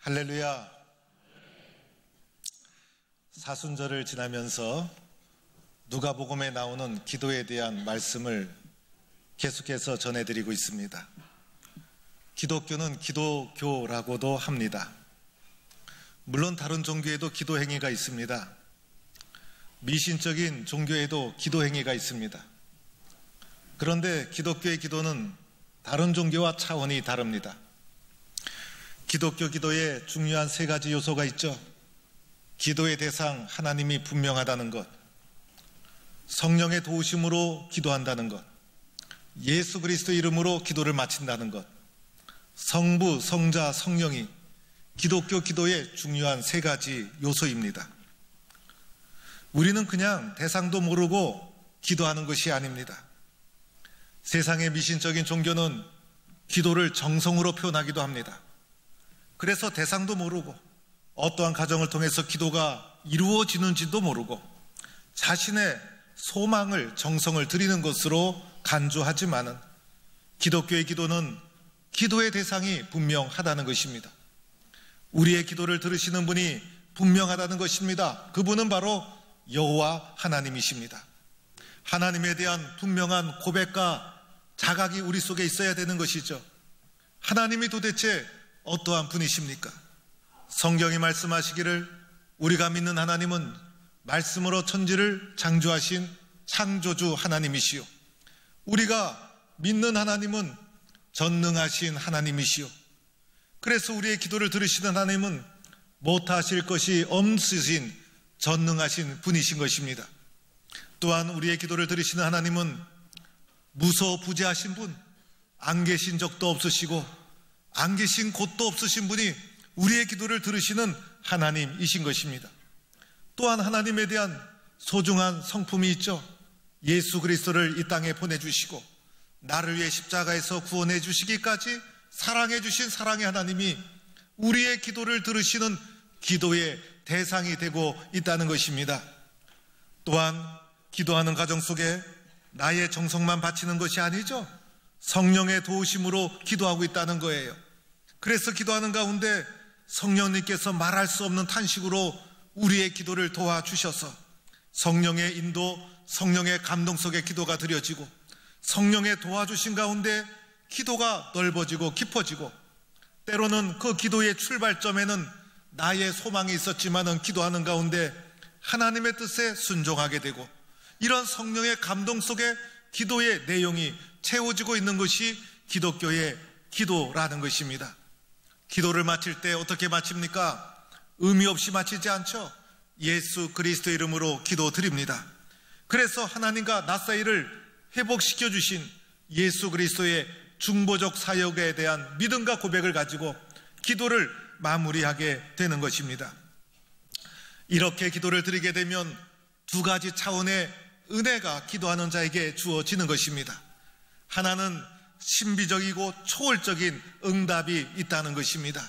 할렐루야. 사순절을 지나면서 누가복음에 나오는 기도에 대한 말씀을 계속해서 전해드리고 있습니다. 기독교는 기도교라고도 합니다. 물론 다른 종교에도 기도 행위가 있습니다. 미신적인 종교에도 기도 행위가 있습니다. 그런데 기독교의 기도는 다른 종교와 차원이 다릅니다. 기독교 기도에 중요한 세 가지 요소가 있죠. 기도의 대상 하나님이 분명하다는 것, 성령의 도우심으로 기도한다는 것, 예수 그리스도 이름으로 기도를 마친다는 것, 성부, 성자, 성령이 기독교 기도의 중요한 세 가지 요소입니다. 우리는 그냥 대상도 모르고 기도하는 것이 아닙니다. 세상의 미신적인 종교는 기도를 정성으로 표현하기도 합니다. 그래서 대상도 모르고 어떠한 과정을 통해서 기도가 이루어지는지도 모르고 자신의 소망을, 정성을 드리는 것으로 간주하지만은 기독교의 기도는 기도의 대상이 분명하다는 것입니다. 우리의 기도를 들으시는 분이 분명하다는 것입니다. 그분은 바로 여호와 하나님이십니다. 하나님에 대한 분명한 고백과 자각이 우리 속에 있어야 되는 것이죠. 하나님이 도대체 어떠한 분이십니까? 성경이 말씀하시기를 우리가 믿는 하나님은 말씀으로 천지를 창조하신 창조주 하나님이시요, 우리가 믿는 하나님은 전능하신 하나님이시요, 그래서 우리의 기도를 들으시는 하나님은 못하실 것이 없으신 전능하신 분이신 것입니다. 또한 우리의 기도를 들으시는 하나님은 무소부재하신 분, 안 계신 적도 없으시고 안 계신 곳도 없으신 분이 우리의 기도를 들으시는 하나님이신 것입니다. 또한 하나님에 대한 소중한 성품이 있죠. 예수 그리스도를 이 땅에 보내주시고 나를 위해 십자가에서 구원해 주시기까지 사랑해 주신 사랑의 하나님이 우리의 기도를 들으시는 기도의 대상이 되고 있다는 것입니다. 또한 기도하는 과정 속에 나의 정성만 바치는 것이 아니죠. 성령의 도우심으로 기도하고 있다는 거예요. 그래서 기도하는 가운데 성령님께서 말할 수 없는 탄식으로 우리의 기도를 도와주셔서 성령의 인도, 성령의 감동 속에 기도가 드려지고 성령의 도와주신 가운데 기도가 넓어지고 깊어지고, 때로는 그 기도의 출발점에는 나의 소망이 있었지만은 기도하는 가운데 하나님의 뜻에 순종하게 되고, 이런 성령의 감동 속에 기도의 내용이 채워지고 있는 것이 기독교의 기도라는 것입니다. 기도를 마칠 때 어떻게 마칩니까? 의미 없이 마치지 않죠. 예수 그리스도 이름으로 기도드립니다. 그래서 하나님과 나 사이를 회복시켜 주신 예수 그리스도의 중보적 사역에 대한 믿음과 고백을 가지고 기도를 마무리하게 되는 것입니다. 이렇게 기도를 드리게 되면 두 가지 차원의 은혜가 기도하는 자에게 주어지는 것입니다. 하나는 신비적이고 초월적인 응답이 있다는 것입니다.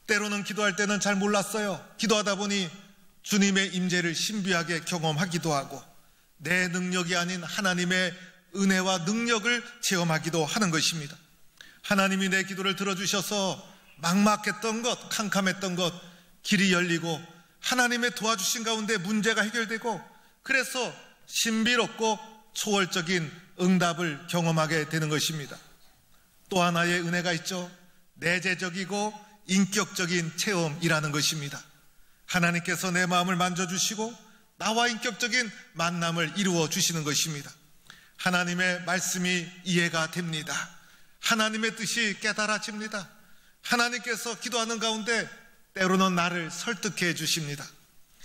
때로는 기도할 때는 잘 몰랐어요. 기도하다 보니 주님의 임재를 신비하게 경험하기도 하고 내 능력이 아닌 하나님의 은혜와 능력을 체험하기도 하는 것입니다. 하나님이 내 기도를 들어주셔서 막막했던 것, 캄캄했던 것 길이 열리고 하나님의 도와주신 가운데 문제가 해결되고, 그래서 신비롭고 초월적인 응답을 경험하게 되는 것입니다. 또 하나의 은혜가 있죠. 내재적이고 인격적인 체험이라는 것입니다. 하나님께서 내 마음을 만져주시고 나와 인격적인 만남을 이루어 주시는 것입니다. 하나님의 말씀이 이해가 됩니다. 하나님의 뜻이 깨달아집니다. 하나님께서 기도하는 가운데 때로는 나를 설득해 주십니다.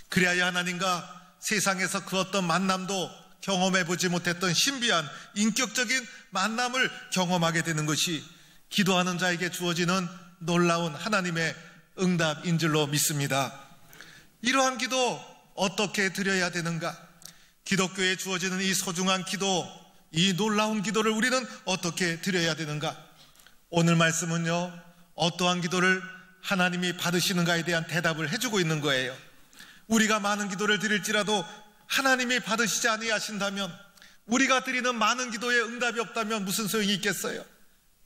그래야 하나님과 세상에서 그 어떤 만남도 경험해보지 못했던 신비한 인격적인 만남을 경험하게 되는 것이 기도하는 자에게 주어지는 놀라운 하나님의 응답인 줄로 믿습니다. 이러한 기도 어떻게 드려야 되는가? 기독교에 주어지는 이 소중한 기도, 이 놀라운 기도를 우리는 어떻게 드려야 되는가? 오늘 말씀은요, 어떠한 기도를 하나님이 받으시는가에 대한 대답을 해주고 있는 거예요. 우리가 많은 기도를 드릴지라도 하나님이 받으시지 아니하신다면, 우리가 드리는 많은 기도에 응답이 없다면 무슨 소용이 있겠어요?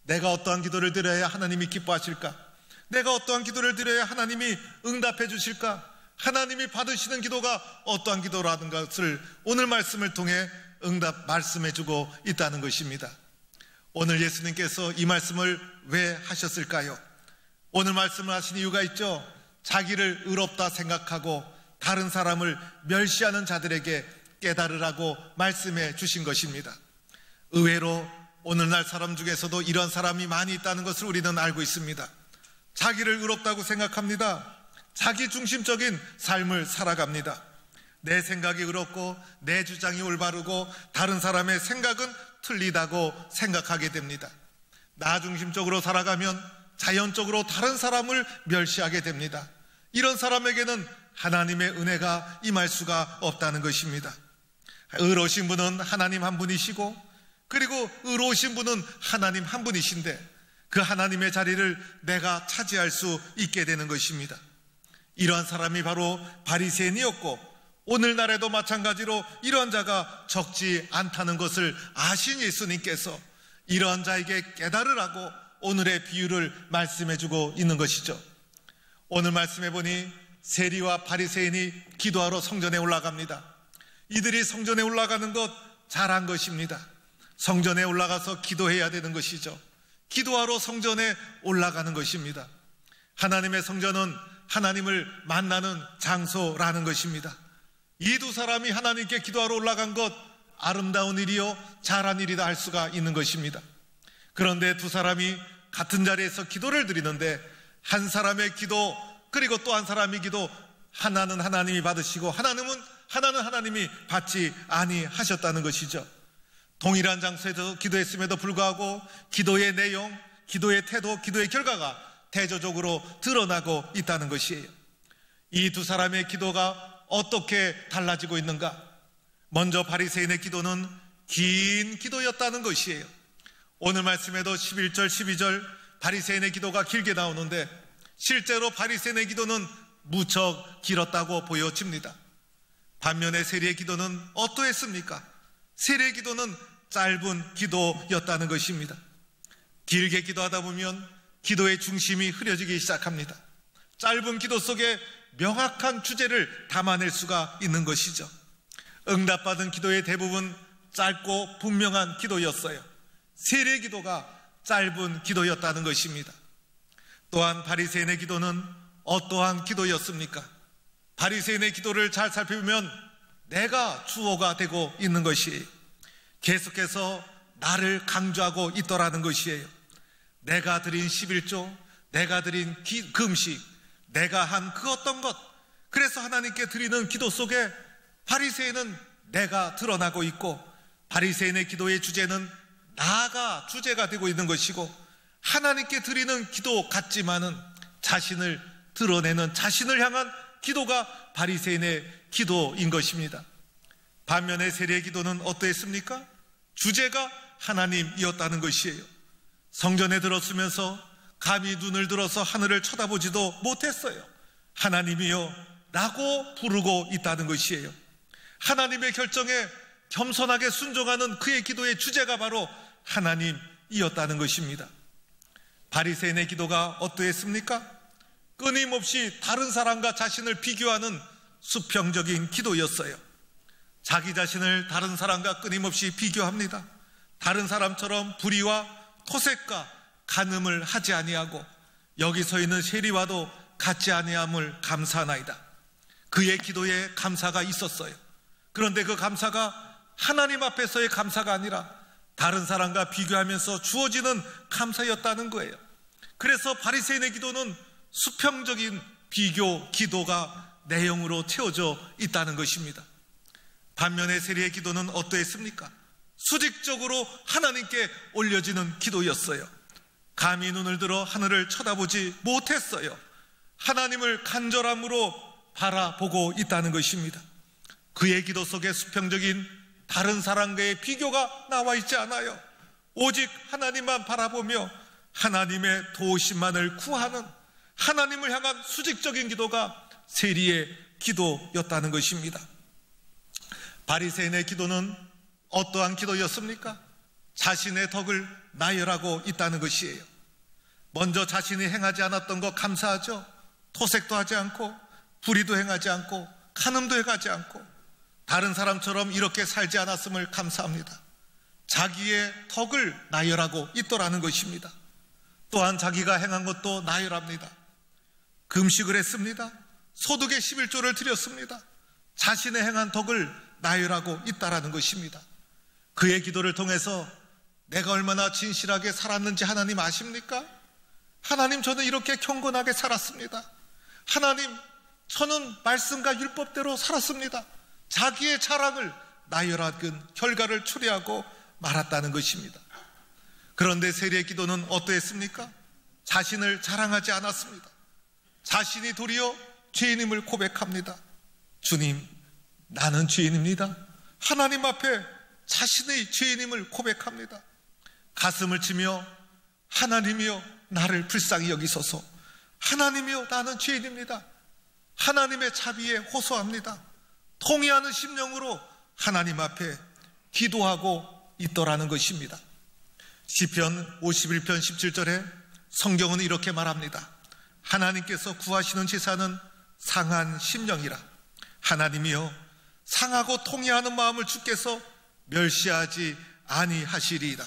내가 어떠한 기도를 드려야 하나님이 기뻐하실까? 내가 어떠한 기도를 드려야 하나님이 응답해 주실까? 하나님이 받으시는 기도가 어떠한 기도라는 것을 오늘 말씀을 통해 말씀해 주고 있다는 것입니다. 오늘 예수님께서 이 말씀을 왜 하셨을까요? 오늘 말씀을 하신 이유가 있죠. 자기를 의롭다 생각하고 다른 사람을 멸시하는 자들에게 깨달으라고 말씀해 주신 것입니다. 의외로 오늘날 사람 중에서도 이런 사람이 많이 있다는 것을 우리는 알고 있습니다. 자기를 의롭다고 생각합니다. 자기 중심적인 삶을 살아갑니다. 내 생각이 의롭고 내 주장이 올바르고 다른 사람의 생각은 틀리다고 생각하게 됩니다. 나 중심적으로 살아가면 자연적으로 다른 사람을 멸시하게 됩니다. 이런 사람에게는 하나님의 은혜가 임할 수가 없다는 것입니다. 의로우신 분은 하나님 한 분이시고 그리고 의로우신 분은 하나님 한 분이신데 그 하나님의 자리를 내가 차지할 수 있게 되는 것입니다. 이러한 사람이 바로 바리새인이었고 오늘날에도 마찬가지로 이러한 자가 적지 않다는 것을 아신 예수님께서 이러한 자에게 깨달으라고 오늘의 비유를 말씀해주고 있는 것이죠. 오늘 말씀해 보니 세리와 바리새인이 기도하러 성전에 올라갑니다. 이들이 성전에 올라가는 것 잘한 것입니다. 성전에 올라가서 기도해야 되는 것이죠. 기도하러 성전에 올라가는 것입니다. 하나님의 성전은 하나님을 만나는 장소라는 것입니다. 이 두 사람이 하나님께 기도하러 올라간 것 아름다운 일이요 잘한 일이다 할 수가 있는 것입니다. 그런데 두 사람이 같은 자리에서 기도를 드리는데 한 사람의 기도 그리고 또 한 사람의 기도 하나는 하나님이 받으시고 하나는 하나님이 받지 아니하셨다는 것이죠. 동일한 장소에서 기도했음에도 불구하고 기도의 내용, 기도의 태도, 기도의 결과가 대조적으로 드러나고 있다는 것이에요. 이 두 사람의 기도가 어떻게 달라지고 있는가? 먼저 바리새인의 기도는 긴 기도였다는 것이에요. 오늘 말씀에도 11절, 12절 바리새인의 기도가 길게 나오는데 실제로 바리새인의 기도는 무척 길었다고 보여집니다. 반면에 세리의 기도는 어떠했습니까? 세리의 기도는 짧은 기도였다는 것입니다. 길게 기도하다 보면 기도의 중심이 흐려지기 시작합니다. 짧은 기도 속에 명확한 주제를 담아낼 수가 있는 것이죠. 응답받은 기도의 대부분 짧고 분명한 기도였어요. 세리의 기도가 짧은 기도였다는 것입니다. 또한 바리새인의 기도는 어떠한 기도였습니까? 바리새인의 기도를 잘 살펴보면 내가 주어가 되고 있는 것이에요. 계속해서 나를 강조하고 있더라는 것이에요. 내가 드린 11조, 내가 드린 금식, 내가 한 그 어떤 것, 그래서 하나님께 드리는 기도 속에 바리새인은 내가 드러나고 있고 바리새인의 기도의 주제는 나가 주제가 되고 있는 것이고 하나님께 드리는 기도 같지만은 자신을 드러내는 자신을 향한 기도가 바리새인의 기도인 것입니다. 반면에 세리의 기도는 어떠했습니까? 주제가 하나님이었다는 것이에요. 성전에 들었으면서 감히 눈을 들어서 하늘을 쳐다보지도 못했어요. 하나님이여 라고 부르고 있다는 것이에요. 하나님의 결정에 겸손하게 순종하는 그의 기도의 주제가 바로 하나님이었다는 것입니다. 바리새인의 기도가 어떠했습니까? 끊임없이 다른 사람과 자신을 비교하는 수평적인 기도였어요. 자기 자신을 다른 사람과 끊임없이 비교합니다. 다른 사람처럼 불의와 토색과 간음을 하지 아니하고 여기 서 있는 세리와도 같지 아니함을 감사하나이다. 그의 기도에 감사가 있었어요. 그런데 그 감사가 하나님 앞에서의 감사가 아니라 다른 사람과 비교하면서 주어지는 감사였다는 거예요. 그래서 바리새인의 기도는 수평적인 비교 기도가 내용으로 채워져 있다는 것입니다. 반면에 세리의 기도는 어떠했습니까? 수직적으로 하나님께 올려지는 기도였어요. 감히 눈을 들어 하늘을 쳐다보지 못했어요. 하나님을 간절함으로 바라보고 있다는 것입니다. 그의 기도 속에 수평적인 다른 사람과의 비교가 나와 있지 않아요. 오직 하나님만 바라보며 하나님의 도우심만을 구하는 하나님을 향한 수직적인 기도가 세리의 기도였다는 것입니다. 바리새인의 기도는 어떠한 기도였습니까? 자신의 덕을 나열하고 있다는 것이에요. 먼저 자신이 행하지 않았던 거 감사하죠. 토색도 하지 않고 불의도 행하지 않고 간음도 행하지 않고 다른 사람처럼 이렇게 살지 않았음을 감사합니다. 자기의 덕을 나열하고 있더라는 것입니다. 또한 자기가 행한 것도 나열합니다. 금식을 했습니다. 소득의 11조를 드렸습니다. 자신의 행한 덕을 나열하고 있다라는 것입니다. 그의 기도를 통해서 내가 얼마나 진실하게 살았는지 하나님 아십니까? 하나님, 저는 이렇게 경건하게 살았습니다. 하나님, 저는 말씀과 율법대로 살았습니다. 자기의 자랑을 나열하는 결과를 초래하고 말았다는 것입니다. 그런데 세리의 기도는 어떠했습니까? 자신을 자랑하지 않았습니다. 자신이 도리어 죄인임을 고백합니다. 주님, 나는 죄인입니다. 하나님 앞에 자신의 죄인임을 고백합니다. 가슴을 치며 하나님이여 나를 불쌍히 여기소서. 하나님이여 나는 죄인입니다. 하나님의 자비에 호소합니다. 통회하는 심령으로 하나님 앞에 기도하고 있더라는 것입니다. 시편 51편 17절에 성경은 이렇게 말합니다. 하나님께서 구하시는 제사는 상한 심령이라. 하나님이여 상하고 통회하는 마음을 주께서 멸시하지 아니하시리이다.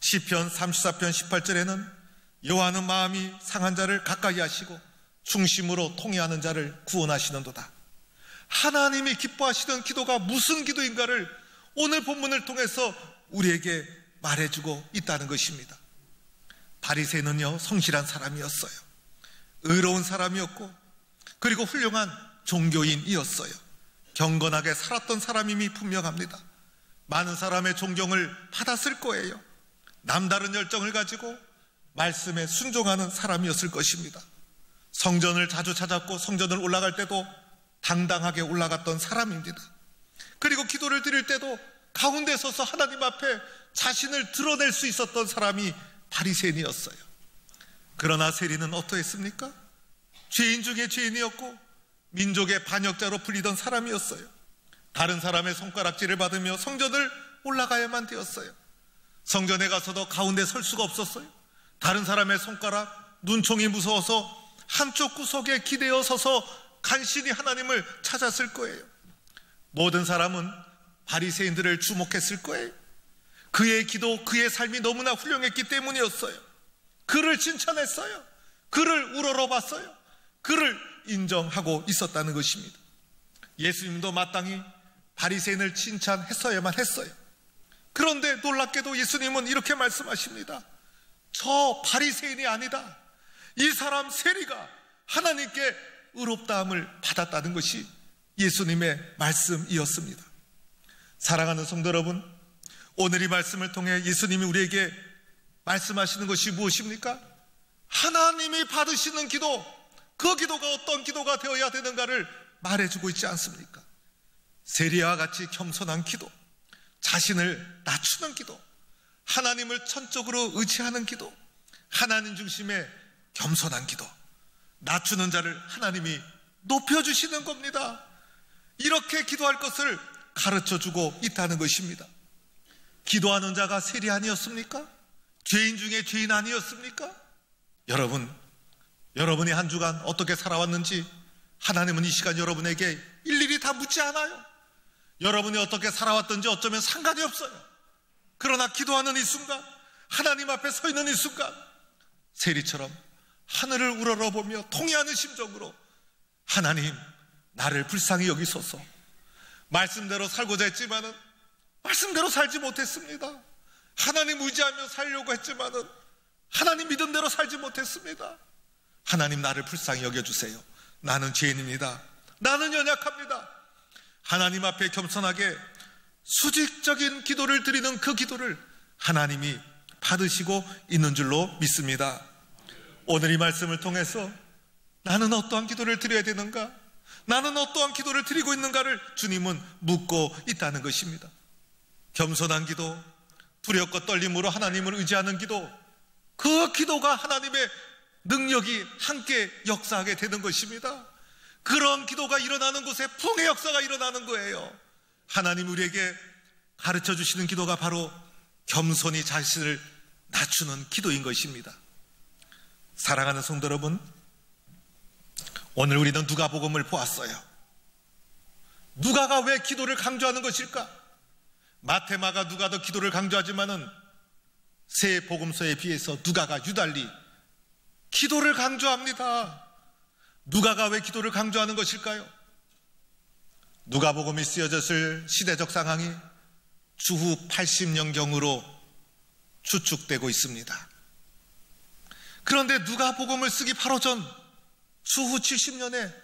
시편 34편 18절에는 여호와는 마음이 상한 자를 가까이 하시고 중심으로 통회하는 자를 구원하시는도다. 하나님이 기뻐하시는 기도가 무슨 기도인가를 오늘 본문을 통해서 우리에게 말해주고 있다는 것입니다. 바리새인은요, 성실한 사람이었어요. 의로운 사람이었고 그리고 훌륭한 종교인이었어요. 경건하게 살았던 사람임이 분명합니다. 많은 사람의 존경을 받았을 거예요. 남다른 열정을 가지고 말씀에 순종하는 사람이었을 것입니다. 성전을 자주 찾았고 성전을 올라갈 때도 당당하게 올라갔던 사람입니다. 그리고 기도를 드릴 때도 가운데 서서 하나님 앞에 자신을 드러낼 수 있었던 사람이 바리새인이었어요. 그러나 세리는 어떠했습니까? 죄인 중에 죄인이었고 민족의 반역자로 불리던 사람이었어요. 다른 사람의 손가락질을 받으며 성전을 올라가야만 되었어요. 성전에 가서도 가운데 설 수가 없었어요. 다른 사람의 손가락, 눈총이 무서워서 한쪽 구석에 기대어 서서 간신히 하나님을 찾았을 거예요. 모든 사람은 바리새인들을 주목했을 거예요. 그의 기도, 그의 삶이 너무나 훌륭했기 때문이었어요. 그를 칭찬했어요. 그를 우러러봤어요. 그를 인정하고 있었다는 것입니다. 예수님도 마땅히 바리새인을 칭찬했어야만 했어요. 그런데 놀랍게도 예수님은 이렇게 말씀하십니다. 저 바리새인이 아니다. 이 사람 세리가 하나님께 의롭다함을 받았다는 것이 예수님의 말씀이었습니다. 사랑하는 성도 여러분, 오늘 이 말씀을 통해 예수님이 우리에게 말씀하시는 것이 무엇입니까? 하나님이 받으시는 기도, 그 기도가 어떤 기도가 되어야 되는가를 말해주고 있지 않습니까? 세리와 같이 겸손한 기도, 자신을 낮추는 기도, 하나님을 천적으로 의지하는 기도, 하나님 중심의 겸손한 기도, 낮추는 자를 하나님이 높여주시는 겁니다. 이렇게 기도할 것을 가르쳐주고 있다는 것입니다. 기도하는 자가 세리 아니었습니까? 죄인 중에 죄인 아니었습니까? 여러분이 한 주간 어떻게 살아왔는지 하나님은 이 시간 여러분에게 일일이 다 묻지 않아요. 여러분이 어떻게 살아왔든지 어쩌면 상관이 없어요. 그러나 기도하는 이 순간, 하나님 앞에 서 있는 이 순간, 세리처럼 하늘을 우러러보며 통회하는 심정으로 하나님, 나를 불쌍히 여기소서. 말씀대로 살고자 했지만은 말씀대로 살지 못했습니다. 하나님 의지하며 살려고 했지만은 하나님 믿음대로 살지 못했습니다. 하나님, 나를 불쌍히 여겨주세요. 나는 죄인입니다. 나는 연약합니다. 하나님 앞에 겸손하게 수직적인 기도를 드리는 그 기도를 하나님이 받으시고 있는 줄로 믿습니다. 오늘 이 말씀을 통해서 나는 어떠한 기도를 드려야 되는가? 나는 어떠한 기도를 드리고 있는가를 주님은 묻고 있다는 것입니다. 겸손한 기도, 두렵고 떨림으로 하나님을 의지하는 기도, 그 기도가 하나님의 능력이 함께 역사하게 되는 것입니다. 그런 기도가 일어나는 곳에 풍의 역사가 일어나는 거예요. 하나님 우리에게 가르쳐 주시는 기도가 바로 겸손히 자신을 낮추는 기도인 것입니다. 사랑하는 성도 여러분, 오늘 우리는 누가복음을 보았어요. 누가가 왜 기도를 강조하는 것일까? 마태, 마가, 누가도 기도를 강조하지만은 세 복음서에 비해서 누가가 유달리 기도를 강조합니다. 누가가 왜 기도를 강조하는 것일까요? 누가복음이 쓰여졌을 시대적 상황이 주후 80년경으로 추측되고 있습니다. 그런데 누가복음을 쓰기 바로 전 주후 70년에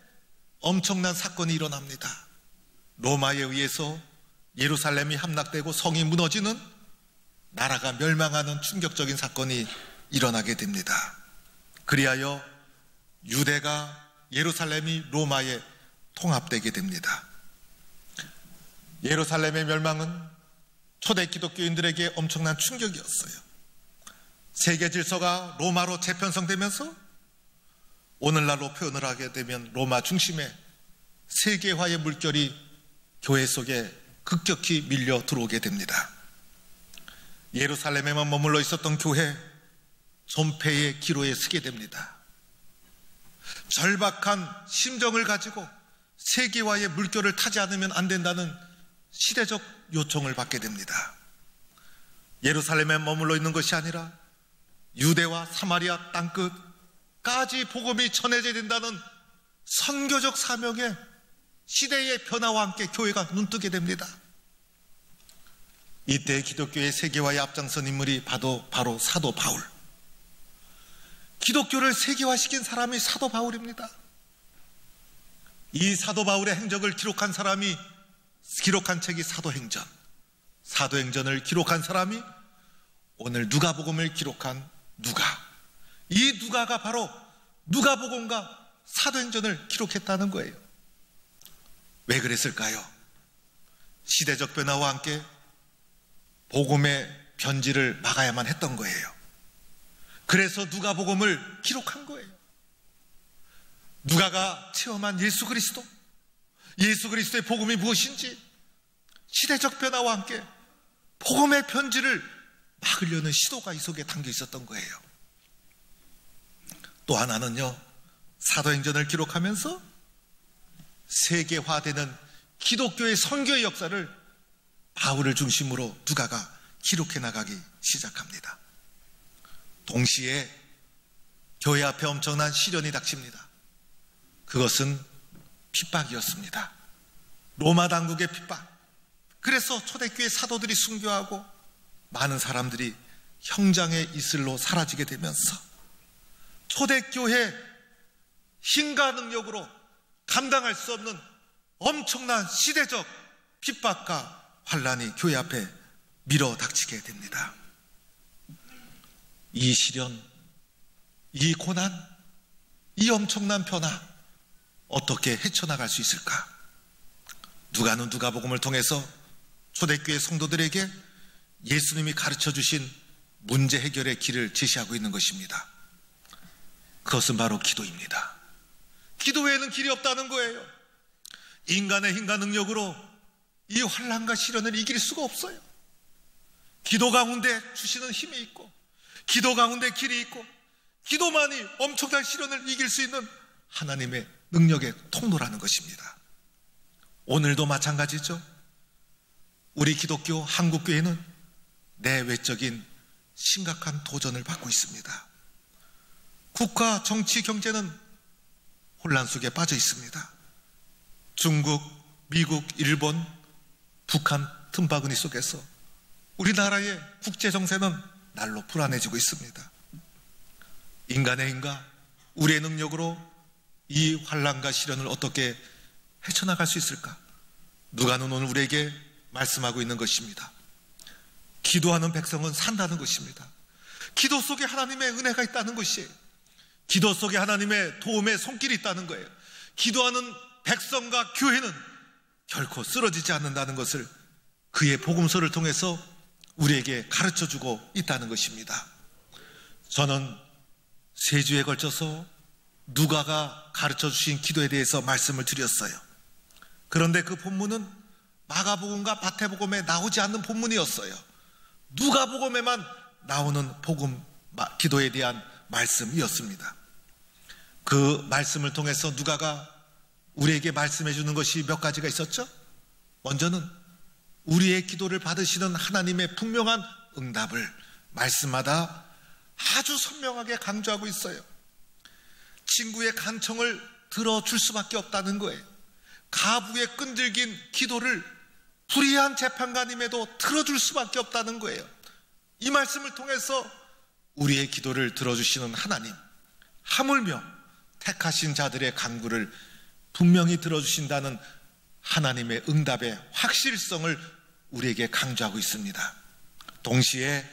엄청난 사건이 일어납니다. 로마에 의해서 예루살렘이 함락되고 성이 무너지는, 나라가 멸망하는 충격적인 사건이 일어나게 됩니다. 그리하여 유대가, 예루살렘이 로마에 통합되게 됩니다. 예루살렘의 멸망은 초대 기독교인들에게 엄청난 충격이었어요. 세계 질서가 로마로 재편성되면서 오늘날로 표현을 하게 되면 로마 중심의 세계화의 물결이 교회 속에 급격히 밀려 들어오게 됩니다. 예루살렘에만 머물러 있었던 교회, 존폐의 기로에 서게 됩니다. 절박한 심정을 가지고 세계화의 물결을 타지 않으면 안 된다는 시대적 요청을 받게 됩니다. 예루살렘에 머물러 있는 것이 아니라 유대와 사마리아 땅끝까지 복음이 전해져야 된다는 선교적 사명에 시대의 변화와 함께 교회가 눈뜨게 됩니다. 이때 기독교의 세계화에 앞장선 인물이 바로 사도 바울. 기독교를 세계화시킨 사람이 사도 바울입니다. 이 사도 바울의 행적을 기록한 사람이 기록한 책이 사도행전. 사도행전을 기록한 사람이 오늘 누가복음을 기록한 누가. 이 누가가 바로 누가복음과 사도행전을 기록했다는 거예요. 왜 그랬을까요? 시대적 변화와 함께 복음의 변질을 막아야만 했던 거예요. 그래서 누가복음을 기록한 거예요. 누가가 체험한 예수 그리스도, 예수 그리스도의 복음이 무엇인지 시대적 변화와 함께 복음의 편지를 막으려는 시도가 이 속에 담겨 있었던 거예요. 또 하나는요, 사도행전을 기록하면서 세계화되는 기독교의 선교의 역사를 바울을 중심으로 누가가 기록해 나가기 시작합니다. 동시에 교회 앞에 엄청난 시련이 닥칩니다. 그것은 핍박이었습니다. 로마 당국의 핍박. 그래서 초대교회 사도들이 순교하고 많은 사람들이 형장의 이슬로 사라지게 되면서 초대교회 힘과 능력으로 감당할 수 없는 엄청난 시대적 핍박과 환란이 교회 앞에 밀어 닥치게 됩니다. 이 시련, 이 고난, 이 엄청난 변화 어떻게 헤쳐나갈 수 있을까? 누가는 누가복음을 통해서 초대교회 성도들에게 예수님이 가르쳐 주신 문제 해결의 길을 제시하고 있는 것입니다. 그것은 바로 기도입니다. 기도 외에는 길이 없다는 거예요. 인간의 힘과 능력으로 이 환난과 시련을 이길 수가 없어요. 기도 가운데 주시는 힘이 있고, 기도 가운데 길이 있고, 기도만이 엄청난 시련을 이길 수 있는 하나님의 능력의 통로라는 것입니다. 오늘도 마찬가지죠. 우리 기독교 한국교회는 내외적인 심각한 도전을 받고 있습니다. 국가, 정치, 경제는 혼란 속에 빠져 있습니다. 중국, 미국, 일본, 북한 틈바구니 속에서 우리나라의 국제 정세는 날로 불안해지고 있습니다. 인간의 힘과 우리의 능력으로 이 환난과 시련을 어떻게 헤쳐나갈 수 있을까? 누가는 오늘 우리에게 말씀하고 있는 것입니다. 기도하는 백성은 산다는 것입니다. 기도 속에 하나님의 은혜가 있다는 것이에요. 기도 속에 하나님의 도움의 손길이 있다는 거예요. 기도하는 백성과 교회는 결코 쓰러지지 않는다는 것을 그의 복음서를 통해서 우리에게 가르쳐주고 있다는 것입니다. 저는 3주에 걸쳐서 누가가 가르쳐주신 기도에 대해서 말씀을 드렸어요. 그런데 그 본문은 마가복음과 마태복음에 나오지 않는 본문이었어요. 누가복음에만 나오는 복음, 기도에 대한 말씀이었습니다. 그 말씀을 통해서 누가가 우리에게 말씀해 주는 것이 몇 가지가 있었죠? 먼저는 우리의 기도를 받으시는 하나님의 분명한 응답을 말씀마다 아주 선명하게 강조하고 있어요. 친구의 간청을 들어줄 수밖에 없다는 거예요. 가부의 끈질긴 기도를 불의한 재판관임에도 들어줄 수밖에 없다는 거예요. 이 말씀을 통해서 우리의 기도를 들어주시는 하나님, 하물며 택하신 자들의 간구를 분명히 들어주신다는 하나님의 응답의 확실성을 우리에게 강조하고 있습니다. 동시에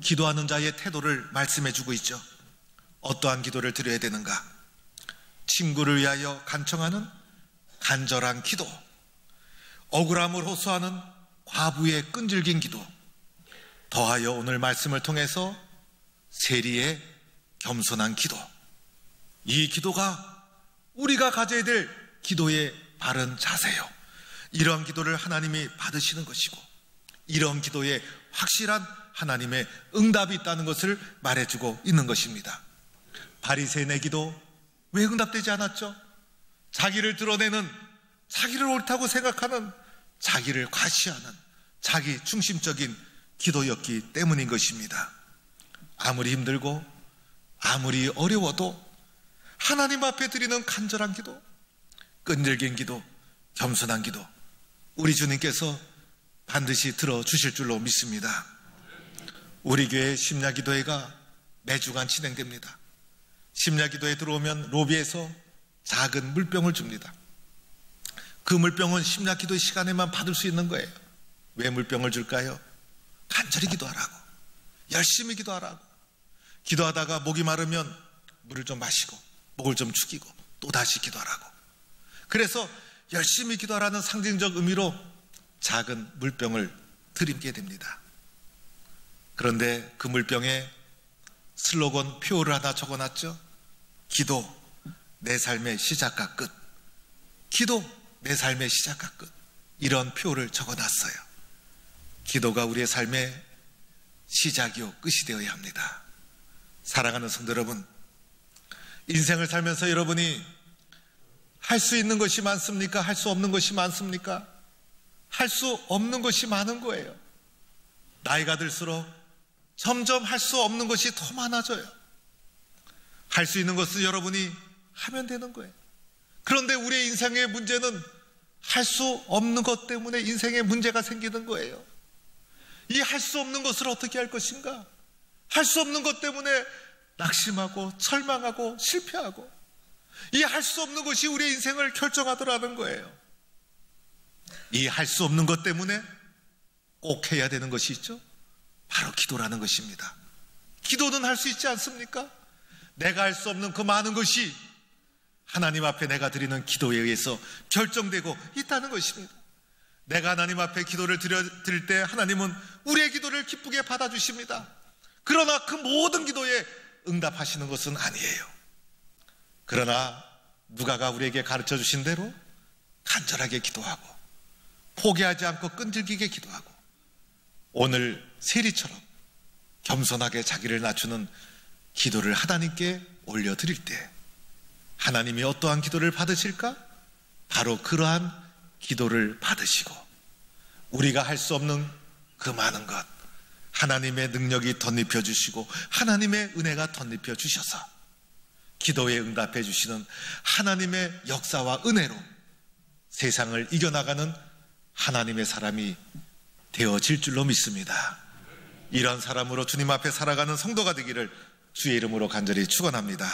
기도하는 자의 태도를 말씀해 주고 있죠. 어떠한 기도를 드려야 되는가? 친구를 위하여 간청하는 간절한 기도, 억울함을 호소하는 과부의 끈질긴 기도, 더하여 오늘 말씀을 통해서 세리의 겸손한 기도, 이 기도가 우리가 가져야 될 기도의 바른 자세요. 이런 기도를 하나님이 받으시는 것이고, 이런 기도에 확실한 하나님의 응답이 있다는 것을 말해주고 있는 것입니다. 바리새인의 기도 왜 응답되지 않았죠? 자기를 드러내는, 자기를 옳다고 생각하는, 자기를 과시하는 자기 중심적인 기도였기 때문인 것입니다. 아무리 힘들고 아무리 어려워도 하나님 앞에 드리는 간절한 기도, 끈질긴 기도, 겸손한 기도, 우리 주님께서 반드시 들어주실 줄로 믿습니다. 우리 교회 심야기도회가 매주간 진행됩니다. 심야기도회 들어오면 로비에서 작은 물병을 줍니다. 그 물병은 심야기도회 시간에만 받을 수 있는 거예요. 왜 물병을 줄까요? 간절히 기도하라고, 열심히 기도하라고. 기도하다가 목이 마르면 물을 좀 마시고 목을 좀 축이고 또 다시 기도하라고. 그래서 열심히 기도하라는 상징적 의미로 작은 물병을 드리게 됩니다. 그런데 그 물병에 슬로건 표를 하나 적어놨죠. 기도, 내 삶의 시작과 끝. 기도, 내 삶의 시작과 끝. 이런 표를 적어놨어요. 기도가 우리의 삶의 시작이요 끝이 되어야 합니다. 사랑하는 성도 여러분, 인생을 살면서 여러분이 할 수 있는 것이 많습니까? 할 수 없는 것이 많습니까? 할 수 없는 것이 많은 거예요. 나이가 들수록 점점 할 수 없는 것이 더 많아져요. 할 수 있는 것은 여러분이 하면 되는 거예요. 그런데 우리의 인생의 문제는 할 수 없는 것 때문에 인생에 문제가 생기는 거예요. 이 할 수 없는 것을 어떻게 할 것인가? 할 수 없는 것 때문에 낙심하고 절망하고 실패하고, 이 할 수 없는 것이 우리의 인생을 결정하더라는 거예요. 이 할 수 없는 것 때문에 꼭 해야 되는 것이 있죠. 바로 기도라는 것입니다. 기도는 할 수 있지 않습니까? 내가 할 수 없는 그 많은 것이 하나님 앞에 내가 드리는 기도에 의해서 결정되고 있다는 것입니다. 내가 하나님 앞에 기도를 드릴 때 하나님은 우리의 기도를 기쁘게 받아주십니다. 그러나 그 모든 기도에 응답하시는 것은 아니에요. 그러나 누가가 우리에게 가르쳐 주신 대로 간절하게 기도하고 포기하지 않고 끈질기게 기도하고 오늘 세리처럼 겸손하게 자기를 낮추는 기도를 하나님께 올려드릴 때 하나님이 어떠한 기도를 받으실까? 바로 그러한 기도를 받으시고 우리가 할 수 없는 그 많은 것 하나님의 능력이 덧입혀 주시고 하나님의 은혜가 덧입혀 주셔서 기도에 응답해 주시는 하나님의 역사와 은혜로 세상을 이겨나가는 하나님의 사람이 되어질 줄로 믿습니다. 이런 사람으로 주님 앞에 살아가는 성도가 되기를 주의 이름으로 간절히 축원합니다.